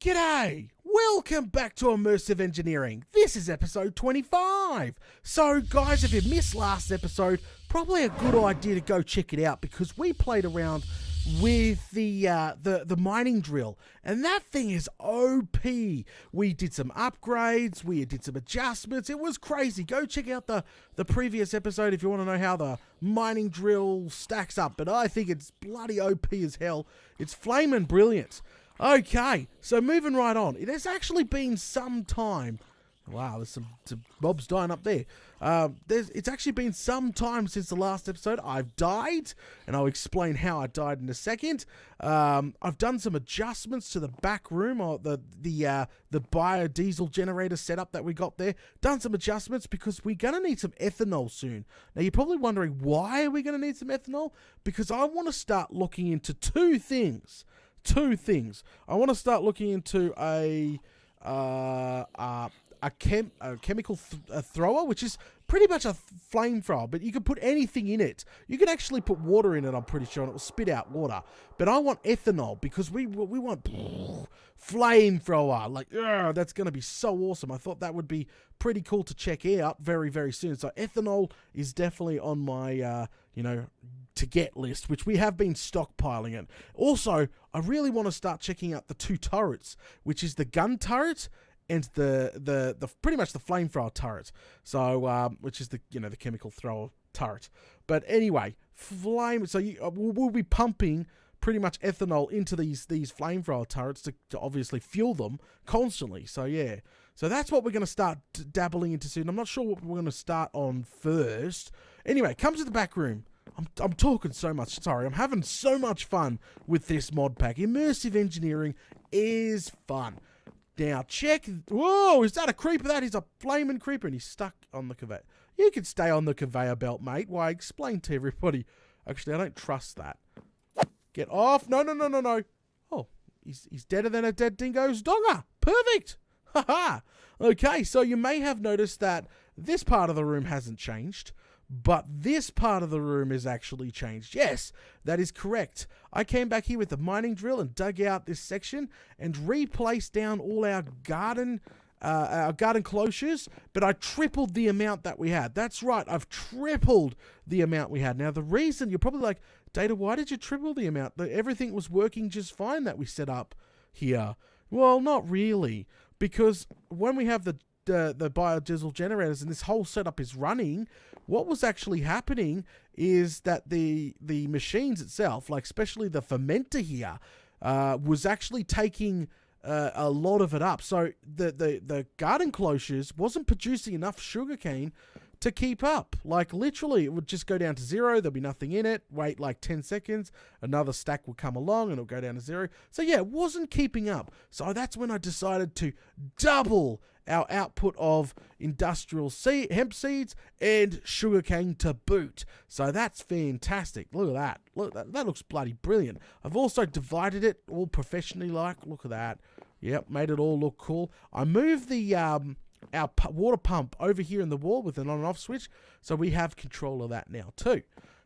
G'day! Welcome back to Immersive Engineering. This is episode 25. So guys, if you missed last episode, probably a good idea to go check it out because we played around with the mining drill, and that thing is OP. We did some upgrades, we did some adjustments. It was crazy. Go check out the previous episode if you want to know how the mining drill stacks up, but I think it's bloody OP as hell. It's flaming brilliant. Okay, so moving right on. It has actually been some time. Wow, there's some mobs dying up there. It's actually been some time since the last episode. I've died, and I'll explain how I died in a second. I've done some adjustments to the back room, or the biodiesel generator setup that we got there. Done some adjustments because we're going to need some ethanol soon. Now, you're probably wondering, why are we going to need some ethanol? Because I want to start looking into two things. I want to start looking into a chemical thrower, which is pretty much a flamethrower, but you can put anything in it. You can actually put water in it, I'm pretty sure, and it will spit out water. But I want ethanol because we want flamethrower. Like, that's going to be so awesome. I thought that would be pretty cool to check out very, very soon. So ethanol is definitely on my, to get list, which we have been stockpiling it. Also, I really want to start checking out the two turrets, which is the gun turret and the pretty much the flamethrower turret. So, which is the chemical thrower turret. But anyway, we'll be pumping pretty much ethanol into these flamethrower turrets to obviously fuel them constantly. So yeah, so that's what we're going to start dabbling into soon. I'm not sure what we're going to start on first. Anyway, come to the back room. I'm talking so much. Sorry, I'm having so much fun with this mod pack. Immersive Engineering is fun. Now check. Whoa, is that a creeper? That is a flaming creeper, and he's stuck on the conveyor. You can stay on the conveyor belt, mate. Why? Explain to everybody. Actually, I don't trust that. Get off. No. Oh, he's deader than a dead dingo's dogger. Perfect. Haha. Okay, so you may have noticed that this part of the room hasn't changed, but this part of the room is actually changed. Yes, that is correct. I came back here with the mining drill and dug out this section and replaced down all our garden closures, but I tripled the amount that we had. That's right, I've tripled the amount we had. Now, the reason, you're probably like, Data, why did you triple the amount? Everything was working just fine that we set up here. Well, not really, because when we have the biodiesel generators and this whole setup is running, what was actually happening is that the machines itself, like especially the fermenter here, was actually taking a lot of it up. So the garden closures wasn't producing enough sugarcane to keep up. Like literally it would just go down to zero. There'll be nothing in it. Wait like 10 seconds. Another stack will come along and it'll go down to zero. So yeah, it wasn't keeping up. So that's when I decided to double our output of industrial hemp seeds and sugarcane to boot. So that's fantastic. Look at that. Look, that looks bloody brilliant. I've also divided it all professionally like. Look at that. Yep, made it all look cool. I moved the our water pump over here in the wall with an on and off switch, so we have control of that now too.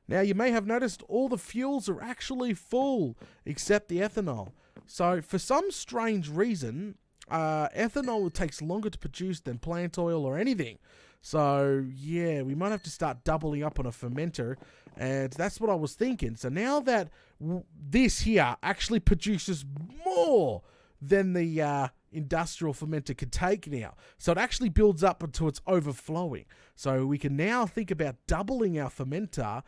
Now you may have noticed all the fuels are actually full except the ethanol. So for some strange reason, ethanol takes longer to produce than plant oil or anything. So yeah, we might have to start doubling up on a fermenter, and that's what I was thinking. So now that this here actually produces more than the industrial fermenter could take now. So it actually builds up until it's overflowing. So we can now think about doubling our fermenter,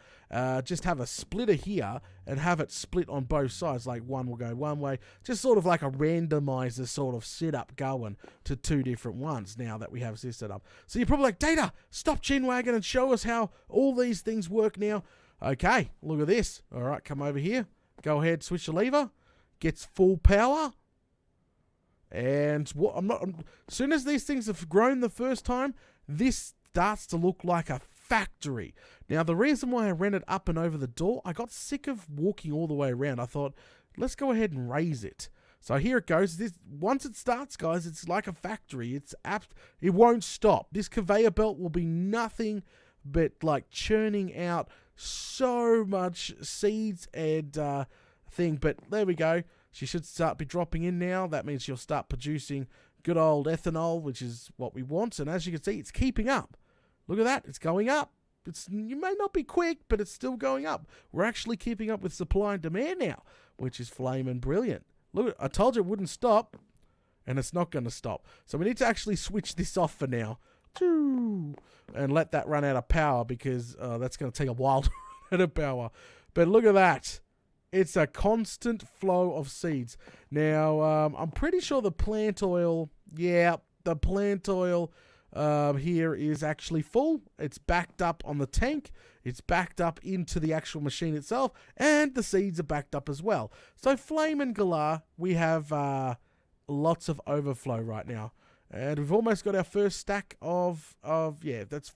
just have a splitter here and have it split on both sides. Like one will go one way, just sort of like a randomizer sort of setup going to two different ones now that we have this set up. So you're probably like, Data, stop chinwagging and show us how all these things work now. Okay, look at this. All right, come over here. Go ahead, switch the lever. Gets full power. And as soon as these things have grown the first time, this starts to look like a factory. Now, the reason why I ran it up and over the door, I got sick of walking all the way around. I thought, let's go ahead and raise it. So here it goes. Once it starts, guys, it's like a factory. It won't stop. This conveyor belt will be nothing but like churning out so much seeds and thing. But there we go. She should start be dropping in now. That means she'll start producing good old ethanol, which is what we want. And as you can see, it's keeping up. Look at that. It's going up. You may not be quick, but it's still going up. We're actually keeping up with supply and demand now, which is flaming brilliant. Look, I told you it wouldn't stop, and it's not going to stop. So we need to actually switch this off for now and let that run out of power, because that's going to take a while to run out of power. But look at that. It's a constant flow of seeds. Now, I'm pretty sure the plant oil, here is actually full. It's backed up on the tank. It's backed up into the actual machine itself, and the seeds are backed up as well. So flame and galah, we have lots of overflow right now, and we've almost got our first stack of it's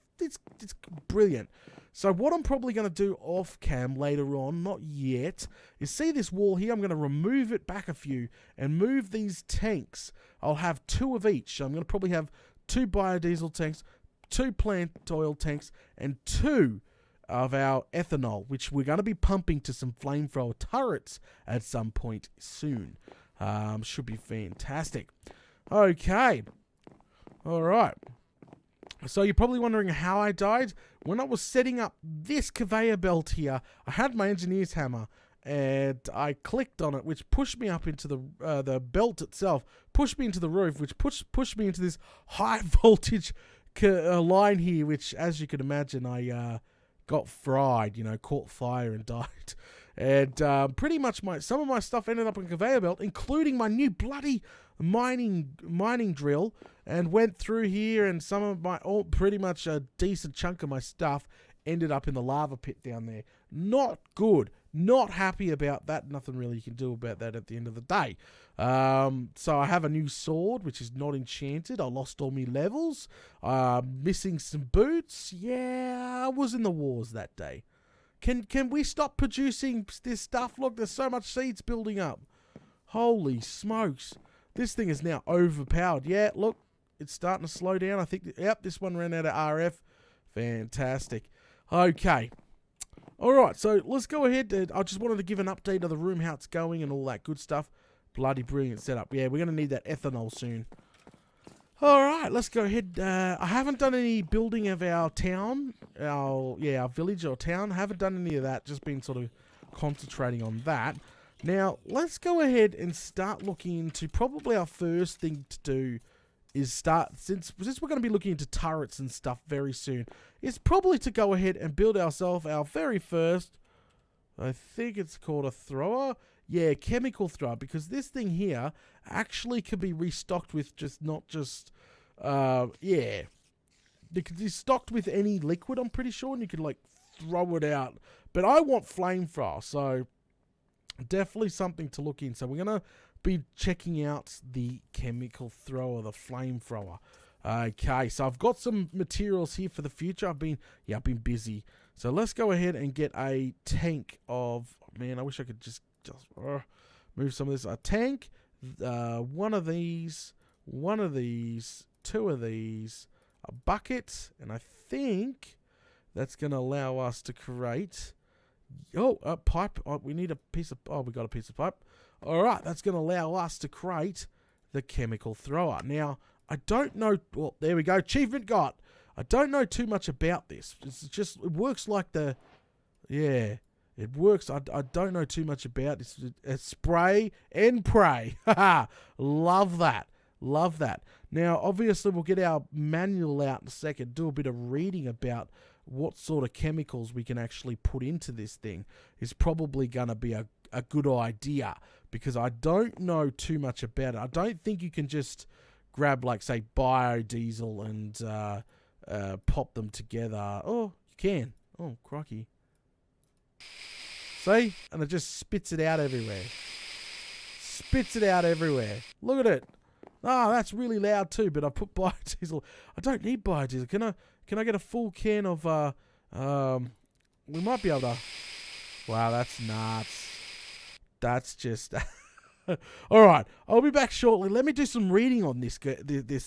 brilliant. So what I'm probably going to do off cam later on, not yet, is see this wall here. I'm going to remove it back a few and move these tanks. I'll have 2 of each. I'm going to probably have 2 biodiesel tanks, 2 plant oil tanks, and 2 of our ethanol, which we're going to be pumping to some flamethrower turrets at some point soon. Should be fantastic. Okay. All right. So you're probably wondering how I died. When I was setting up this conveyor belt here, I had my engineer's hammer, and I clicked on it, which pushed me up into the belt itself, pushed me into the roof, which pushed me into this high voltage line here, which, as you can imagine, I got fried, caught fire and died. And pretty much some of my stuff ended up on a conveyor belt, including my new bloody mining drill, and went through here, and some of my pretty much a decent chunk of my stuff ended up in the lava pit down there. Not good. Not happy about that. Nothing really you can do about that at the end of the day. So I have a new sword, which is not enchanted. I lost all my levels. Missing some boots. Yeah, I was in the wars that day. Can we stop producing this stuff? Look, there's so much seeds building up. Holy smokes. This thing is now overpowered. Yeah, look, it's starting to slow down. I think, yep, this one ran out of RF. Fantastic. Okay. All right, so let's go ahead. I just wanted to give an update of the room, how it's going and all that good stuff. Bloody brilliant setup. Yeah, we're going to need that ethanol soon. All right, let's go ahead. I haven't done any building of our town, our village or town. I haven't done any of that, just been sort of concentrating on that. Now, let's go ahead and start looking into, probably our first thing to do is start, since we're going to be looking into turrets and stuff very soon, is probably to go ahead and build ourselves our very first, I think it's called a thrower. Yeah, chemical thrower, because this thing here actually can be restocked with it can be stocked with any liquid, I'm pretty sure, and you can like throw it out. But I want flamethrower, so definitely something to look in. So we're going to be checking out the chemical thrower, the flamethrower. Okay, so I've got some materials here for the future. I've been busy. So let's go ahead and get a tank of, man, I wish I could just move some of this. A tank, one of these, 2 of these, a bucket, and I think that's going to allow us to create, a pipe. Oh, we need a piece of, we got a piece of pipe. All right, that's going to allow us to create the chemical thrower. Now, I don't know, well, there we go, achievement got. I don't know too much about this. It's just, it works like it works. I don't know too much about this. Spray and pray. Haha, love that. Love that. Now, obviously, we'll get our manual out in a second, do a bit of reading about what sort of chemicals we can actually put into this thing. Is probably going to be a good idea, because I don't know too much about it. I don't think you can just grab, like, say, biodiesel and pop them together. Oh, you can. Oh, crikey. See? And it just spits it out everywhere. Spits it out everywhere. Look at it. Oh, that's really loud too, but I put biodiesel. I don't need biodiesel. Can I get a full can of, we might be able to. Wow, that's nuts. That's just. All right, I'll be back shortly. Let me do some reading on this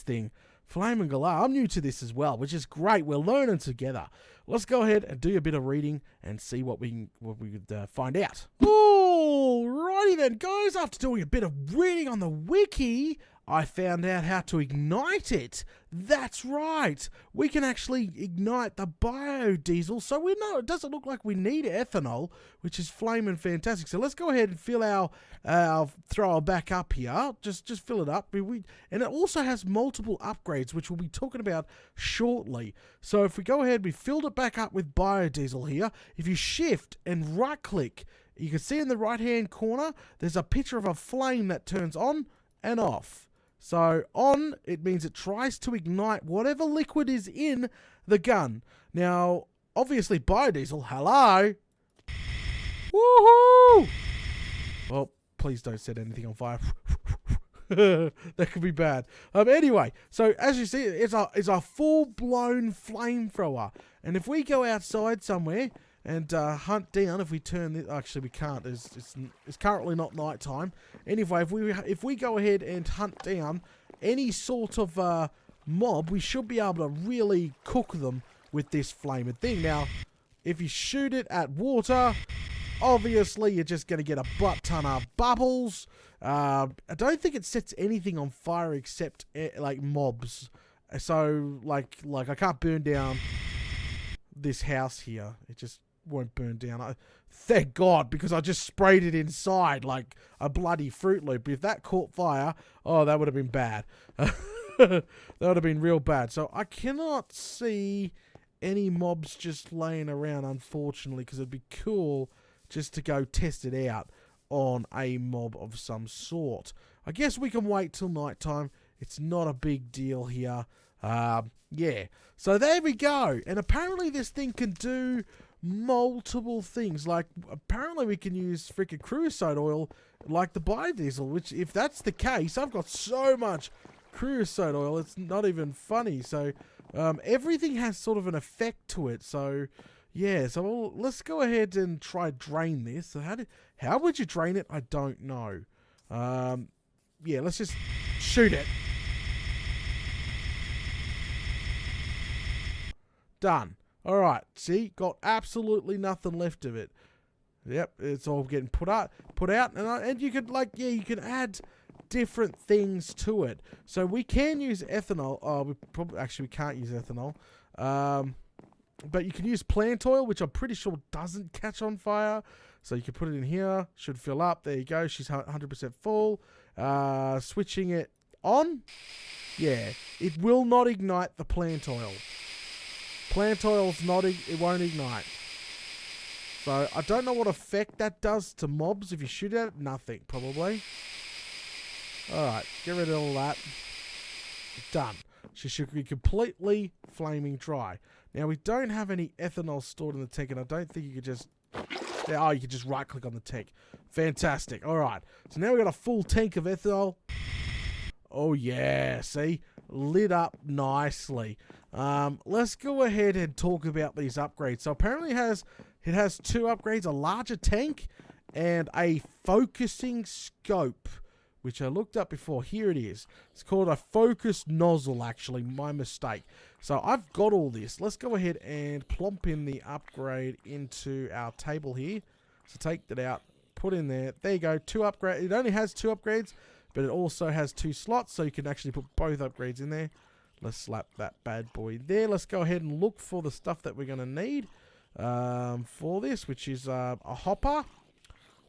thing. Flame and Galah. I'm new to this as well, which is great. We're learning together. Let's go ahead and do a bit of reading and see what we could find out. Alrighty Alrighty then, guys. After doing a bit of reading on the wiki, I found out how to ignite it. That's right. We can actually ignite the biodiesel, so we know it doesn't look like we need ethanol, which is flaming fantastic. So let's go ahead and fill our thrower back up here. Just fill it up. And it also has multiple upgrades, which we'll be talking about shortly. So if we go ahead, we filled it back up with biodiesel here. If you shift and right-click, you can see in the right-hand corner, there's a picture of a flame that turns on and off. So on, it means it tries to ignite whatever liquid is in the gun. Now, obviously biodiesel, hello. Woohoo! Well, please don't set anything on fire. That could be bad. Anyway, so as you see, it's a full-blown flamethrower. And if we go outside somewhere and hunt down, if we turn this, actually we can't, it's currently not night time. Anyway, if we go ahead and hunt down any sort of mob, we should be able to really cook them with this flaming thing. Now, if you shoot it at water, obviously you're just going to get a butt ton of bubbles. I don't think it sets anything on fire except like mobs. So like I can't burn down this house here. It just won't burn down. Thank God, because I just sprayed it inside like a bloody Fruit Loop. If that caught fire, oh, that would have been bad. That would have been real bad. So I cannot see any mobs just laying around, unfortunately, because it'd be cool just to go test it out on a mob of some sort. I guess we can wait till nighttime. It's not a big deal here. Yeah. So there we go. And apparently this thing can do multiple things. Like, apparently we can use freaking creosote oil like the biodiesel, which, if that's the case, I've got so much creosote oil, it's not even funny. So everything has sort of an effect to it. So yeah, so let's go ahead and try drain this. So how would you drain it? I don't know. Yeah, let's just shoot it. Done. All right, see, got absolutely nothing left of it. Yep, it's all getting put out, and you could, like, yeah, you can add different things to it. So we can use ethanol. Oh, we can't use ethanol. But you can use plant oil, which I'm pretty sure doesn't catch on fire. So you can put it in here, should fill up. There you go. She's 100% full. Switching it on. Yeah, it will not ignite the plant oil. Plant oil's not, it won't ignite. So I don't know what effect that does to mobs. If you shoot at it, nothing, probably. Alright, get rid of all that. Done. She should be completely flaming dry. Now, we don't have any ethanol stored in the tank, and I don't think you could just... Oh, you could just right-click on the tank. Fantastic. Alright, so now we've got a full tank of ethanol. Oh, yeah, see? Lit up nicely. Let's go ahead and talk about these upgrades. So apparently it has two upgrades, a larger tank and a focusing scope, which I looked up before. Here it is. It's called a focused nozzle, actually. My mistake. So I've got all this. Let's go ahead and plump in the upgrade into our table here. So take that out, put in there. There you go. Two upgrades. It only has two upgrades, but it also has two slots, so you can actually put both upgrades in there. Let's slap that bad boy there. Let's go ahead and look for the stuff that we're going to need for this, which is a hopper.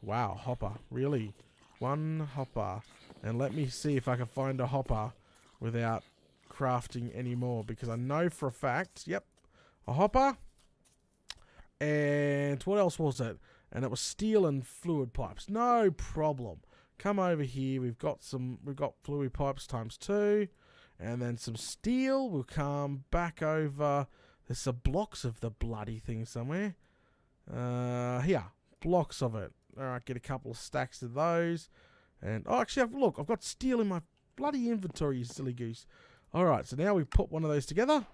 Wow, hopper. Really? One hopper. And let me see if I can find a hopper without crafting any more, because I know for a fact, yep, a hopper. And what else was it? And it was steel and fluid pipes. No problem. Come over here. We've got fluid pipes ×2. And then some steel. We'll come back over. There's some blocks of the bloody thing somewhere. Here. Blocks of it. Alright, get a couple of stacks of those. And, oh, actually, look, I've got steel in my bloody inventory, you silly goose. Alright, so now we put one of those together.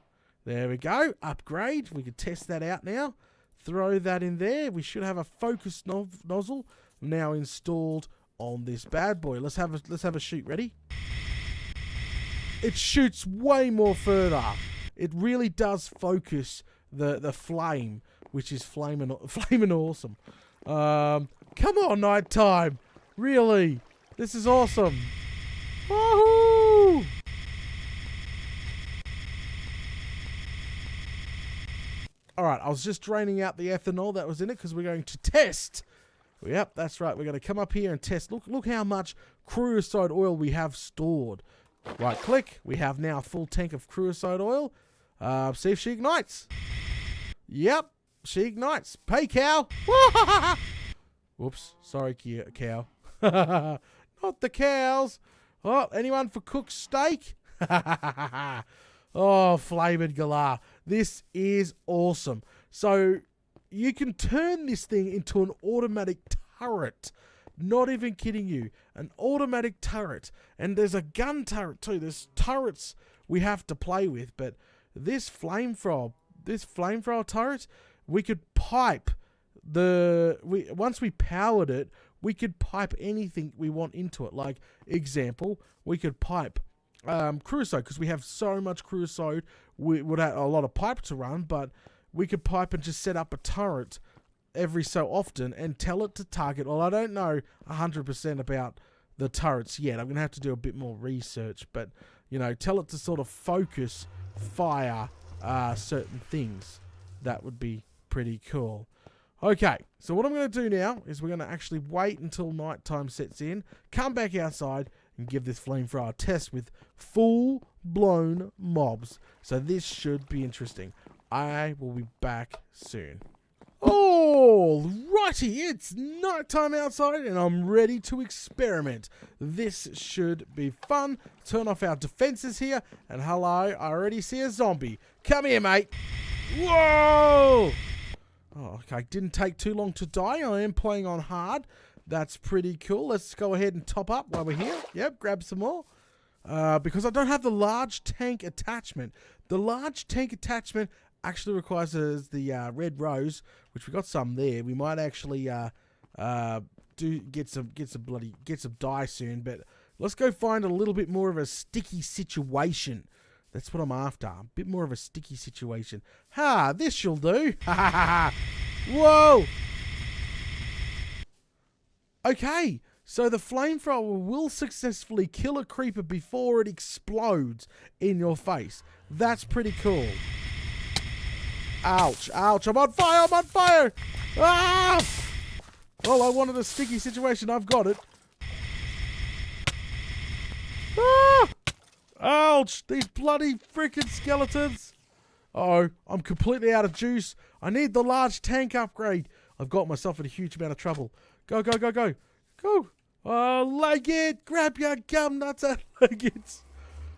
There we go. Upgrade. We can test that out now. Throw that in there. We should have a focused nozzle now installed on this bad boy. Let's have a shoot. Ready? It shoots way more further. It really does focus the flame, which is flaming awesome. Come on, nighttime. Really? This is awesome. Woohoo! Alright, I was just draining out the ethanol that was in it because we're going to test. Yep, that's right. We're going to come up here and test. Look how much creosote oil we have stored. Right click. We have now a full tank of creosote oil. See if she ignites. Yep, she ignites. Pay, cow. Whoops, sorry, cow. Not the cows. Oh, anyone for cooked steak? Oh, flavored galah. This is awesome. So you can turn this thing into an automatic turret. Not even kidding you. An automatic turret. And there's a gun turret too. There's turrets we have to play with. But this flamethrower turret, we could pipe once we powered it, we could pipe anything we want into it. Like, example, we could pipe creosote, because we have so much creosote, we would have a lot of pipe to run, but we could pipe and just set up a turret every so often and tell it to target. Well, I don't know 100% about the turrets yet. I'm going to have to do a bit more research, but, you know, tell it to sort of focus fire certain things. That would be pretty cool. Okay, so what I'm going to do now is we're going to actually wait until nighttime sets in, come back outside, and give this flamethrower a test with full-blown mobs. So this should be interesting. I will be back soon. Alrighty, it's nighttime outside, and I'm ready to experiment. This should be fun. Turn off our defenses here, and hello, I already see a zombie. Come here, mate. Whoa! Oh, okay, didn't take too long to die. I am playing on hard. That's pretty cool. Let's go ahead and top up while we're here. Yep, grab some more. Because I don't have the large tank attachment. The large tank attachment actually requires the red rose, which we got some there. We might actually get some dye soon. But let's go find a little bit more of a sticky situation. That's what I'm after. A bit more of a sticky situation. Ha! This shall do. Ha ha ha! Whoa! Okay, so the flamethrower will successfully kill a creeper before it explodes in your face. That's pretty cool. Ouch! Ouch! I'm on fire! I'm on fire! Ah! Well, I wanted a sticky situation. I've got it. Ah! Ouch! These bloody freaking skeletons! Oh, I'm completely out of juice. I need the large tank upgrade. I've got myself in a huge amount of trouble. Go, go, go, go. Go! Oh, leg it! Grab your gum nuts and leg it!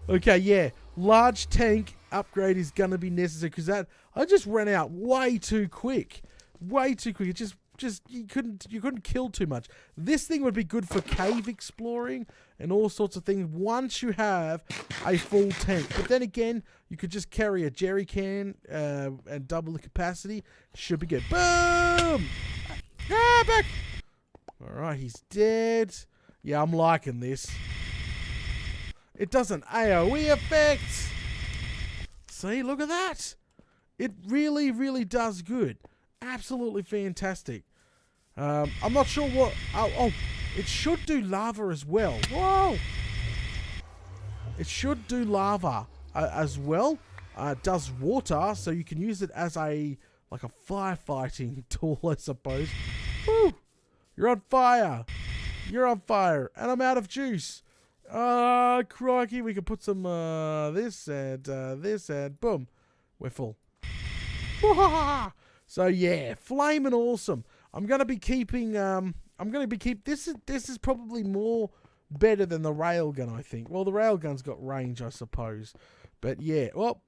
Okay, yeah. Large tank upgrade is gonna be necessary because I just ran out way too quick. Way too quick. It just you couldn't kill too much. This thing would be good for cave exploring and all sorts of things once you have a full tank. But then again, you could just carry a jerry can and double the capacity. Should be good. Boom! Ah, back! Alright, he's dead. Yeah, I'm liking this. It does an AoE effect. See, look at that. It really, really does good. Absolutely fantastic. I'm not sure what... Oh, it should do lava as well. Whoa! It should do lava as well. It does water, so you can use it as like a firefighting tool, I suppose. Woo! You're on fire. You're on fire. And I'm out of juice. Crikey. We can put some this and boom. We're full. So yeah, flaming awesome. I'm gonna be keeping this is probably more better than the railgun, I think. Well, the railgun's got range, I suppose. But yeah, well,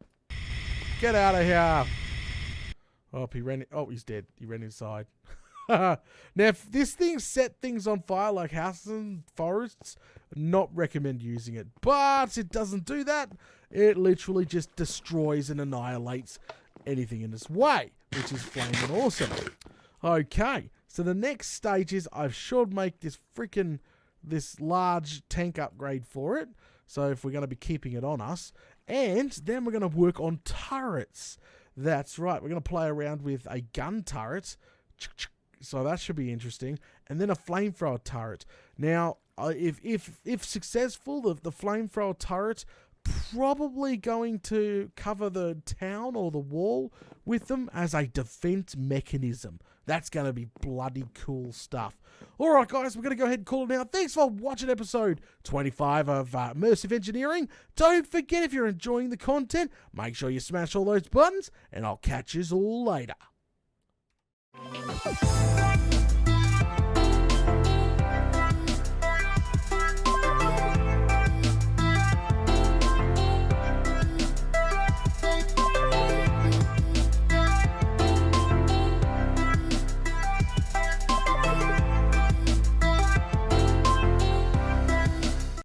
get out of here. Oh, he's dead. He ran inside. Now, if this thing set things on fire like houses and forests, not recommend using it. But it doesn't do that. It literally just destroys and annihilates anything in its way, which is flaming awesome. Okay, so the next stage is I should make this large tank upgrade for it. So if we're going to be keeping it on us, and then we're going to work on turrets. That's right. We're going to play around with a gun turret. So that should be interesting. And then a flamethrower turret. Now, if successful, the flamethrower turret probably going to cover the town or the wall with them as a defense mechanism. That's going to be bloody cool stuff. All right, guys, we're going to go ahead and call it now. Thanks for watching episode 25 of Immersive Engineering. Don't forget, if you're enjoying the content, make sure you smash all those buttons, and I'll catch you all later.